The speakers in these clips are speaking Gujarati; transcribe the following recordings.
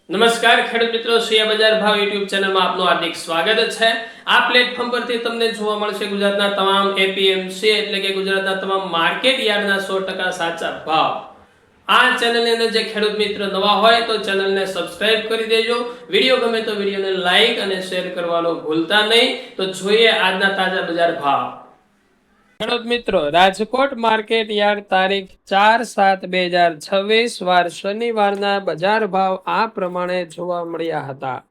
નમસ્કાર ખેડૂત મિત્રો, શિયા બજાર ભાવ યુટ્યુબ ચેનલમાં આપનું હાર્દિક સ્વાગત છે। આ પ્લેટફોર્મ પરથી તમને જોવા મળશે ગુજરાતના તમામ એપીએમસી એટલે કે ગુજરાતના તમામ માર્કેટ યાર્ડના 100% સાચા ભાવ। આ ચેનલની અંદર જે ખેડૂત મિત્ર નવા હોય તો ચેનલને સબસ્ક્રાઇબ કરી દેજો। વિડીયો ગમે તો વિડીયોને લાઈક અને શેર કરવાનું ભૂલતા નહીં। તો જોઈએ આજના તાજા બજાર ભાવ। ખેડૂત મિત્રો, રાજકોટ માર્કેટ યાર્ડ તારીખ 4/7/2026 વાર શનિવારના બજાર ભાવ આ પ્રમાણે જોવા મળ્યા હતા।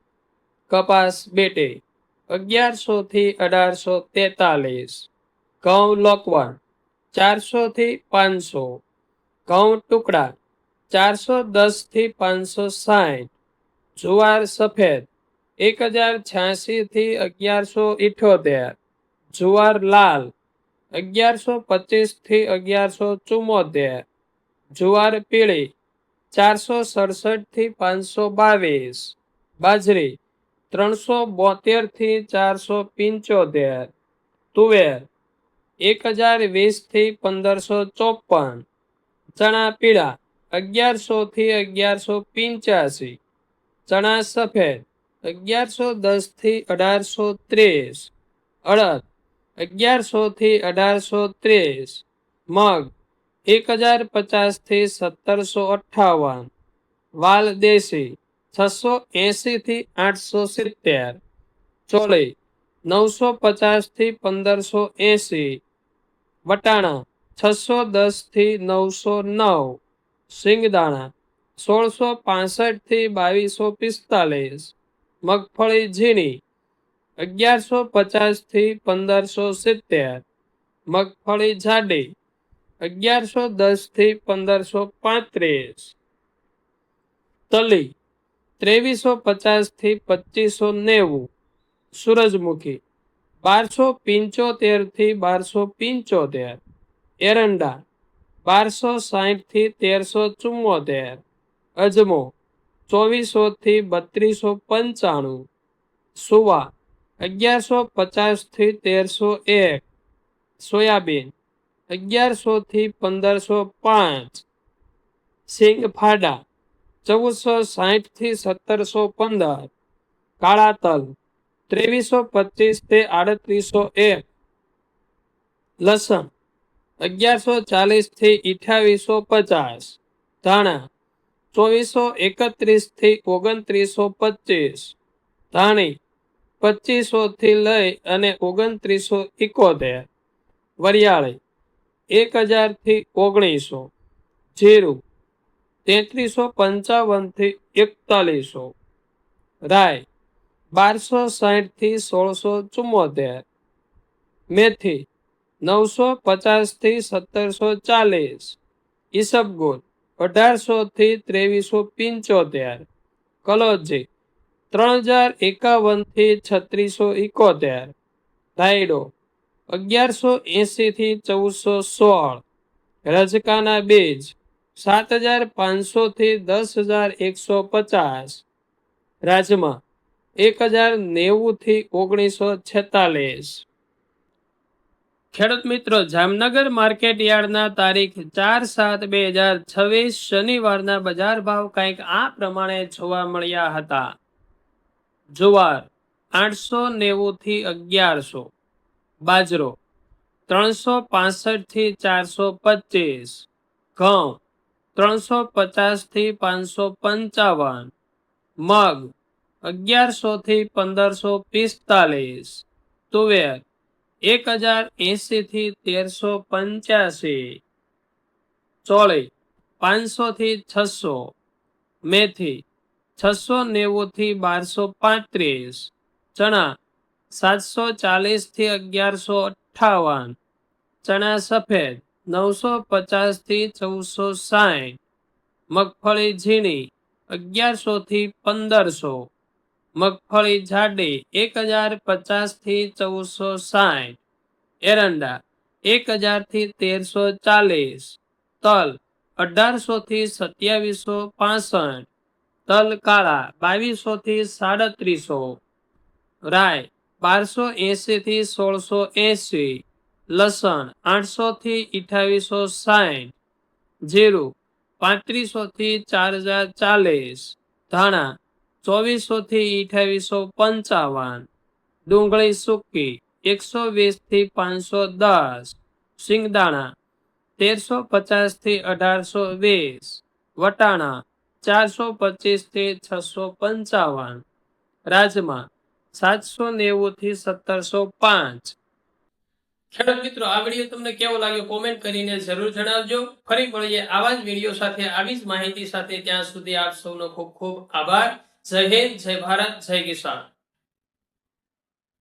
કપાસ બેટે 1100 થી 1843, ઘઉં લોકવન 400 થી 500, ઘઉં ટુકડા 410 થી 560, જુવાર સફેદ 1086 થી 1178, જુવાર લાલ 1125 થી 1174, જુવાર પીળી 467 થી 522, બાજરી 372 થી 475, તુવેર 1020 થી 1554, ચણા પીળા 1100 થી 1185, ચણા સફેદ 1110 થી 1830, અડદ 1100 થી 1830, મગ 1050 થી 1758, વાલ દેશી 680 થી 870, ચોળી 950 થી 1580, વટાણા 610 થી 909, સિંગદાણા 1665 થી 2245, મગફળી ઝીણી 1150 થી 1570, મગફળી જાડી 1110 થી 1535, તલી 2350 થી 2590, સૂરજમુખી 1275 થી 1275, એરંડા 1260 થી 1374, અજમો 2400 થી 3295, સુવા 1150 થી 1301, સોયાબીન 1100 થી 1505, સિંગફાડા 1460 થી 1715, કાળા તલ 2325 થી 3801, લસણ 1140 થી 2850, ધાણા 2431 થી 2925, ધાણી 2500 થી લઈ અને 2971, વરિયાળી 1000 થી 1900, જીરું 3355 થી 4100, રાય 1260 થી 1674, મેથી 950 થી 1740, ઈસબગુલ 1800 થી 2375, કલોજી 3051 થી 3671, રાયડો 1180 થી 1416, રજકાના બીજ 7500 થી 10150, રાજમા 1090 થી 1946। ખેડૂત મિત્રો, જામનગર માર્કેટ યાર્ડના તારીખ 4/7/2026 શનિવારના બજાર ભાવ કંઈક આ પ્રમાણે જોવા મળ્યા હતા। જુવાર 890 થી 1100, બાજરો 365 થી 425, ઘઉં 350 થી 555, મગ 1100 થી 1545, તુવેર 1080 થી 1385, ચોળી 500 થી 600, મેથી 690 થી 1235, ચણા 740 થી 1158, ચણા સફેદ 950 થી 1460, મગફળી ઝીણી 1100 થી 1500, મગફળી જાડી 1050 થી 1460, એરંડા 1000 થી 1340, તલ 1800 થી 2765, તલ કાળા 2200 થી 3700, રાય 1280 થી 1680, લસણ 800 થી 2860, જીરું 3500 થી 4040, ધાણા 2400 થી 2855, ડુંગળી સૂકી 120 થી 510, સિંગદાણા 1350 થી 1820, વટાણા 425 થી 655, રાજમા 790 થી 1705। ખેડૂત મિત્રો, આ વિડીયો તમને કેવો લાગ્યો કોમેન્ટ કરીને જરૂર જણાવજો। ફરી મળીએ આવા જ વિડીયો સાથે, આવી જ માહિતી સાથે। ત્યાં સુધી આપ સૌનો ખૂબ ખૂબ આભાર। જય હિન્દ, જય ભારત, જય કિસાન।